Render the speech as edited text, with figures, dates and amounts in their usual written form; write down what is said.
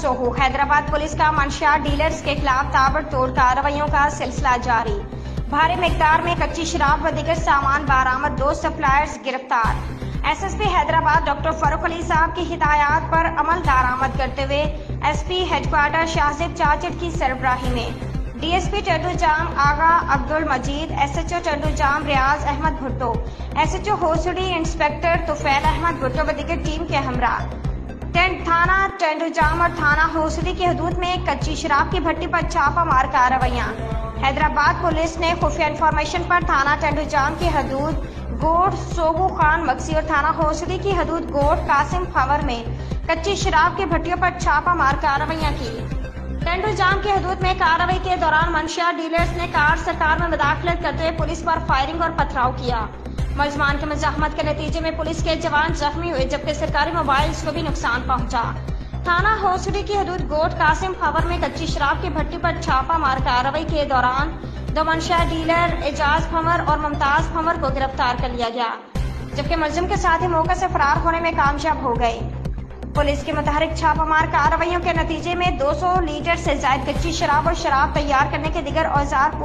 सोहू। Hyderabad police का मंशिया dealers के खिलाफ ताबड़तोड़ कार्रवाइयों का सिलसिला जारी। भारी मिकदार में कच्ची शराब व दीगर सामान बरामद, 2 सप्लायर्स गिरफ्तार। एसएसपी हैदराबाद डॉक्टर फारूक अली साहब की हिदायत पर अमल दरामद करते हुए एसपी हेडक्वार्टर शाहजेब चाचड़ की सरबराही में डीएसपी टंडूजाम आगा अब्दुल मजीद, एसएचओ टंडूजाम रियाज अहमद भुट्टो, एसएचओ होसड़ी इंस्पेक्टर तुफैल अहमद भुट्टो व दीगर टीम के हमरा थाना टंडूजाम और थाना होसड़ी की हदूद में कच्ची शराब की भट्टी पर छापा मार कार्रवाइयां। हैदराबाद पुलिस ने खुफिया इंफॉर्मेशन पर थाना टंडूजाम की हदूद गोड सोगू खान मक्सी और थाना होसड़ी की हदूद गोड कासिम फवर में कच्ची शराब की भट्टियों पर छापा मार कार्रवाइयां की। टंडूजाम की हदूद में कार्रवाई के दौरान मंशिया डीलर्स ने कार सरकार में मुदाखलत करते हुए पुलिस पर फायरिंग और पथराव किया। मुलजमान की मज़ाहमत के नतीजे में पुलिस के जवान जख्मी हुए, जबकि सरकारी मोबाइल्स को भी नुकसान पहुंचा। थाना होसड़ी की हदूद गोट कासिम खबर में कच्ची शराब की भट्टी पर छापा मार कार्रवाई के दौरान 2 मंशिया डीलर एजाज फमर और मुमताज फमर को गिरफ्तार कर लिया गया, जबकि मुलजिम के साथ ही मौके से फरार होने में कामयाब हो गए। पुलिस के मुताबिक छापामार कार्रवाइयों के नतीजे में 200 लीटर से ज्यादा कच्ची शराब और शराब तैयार करने के दीगर औजार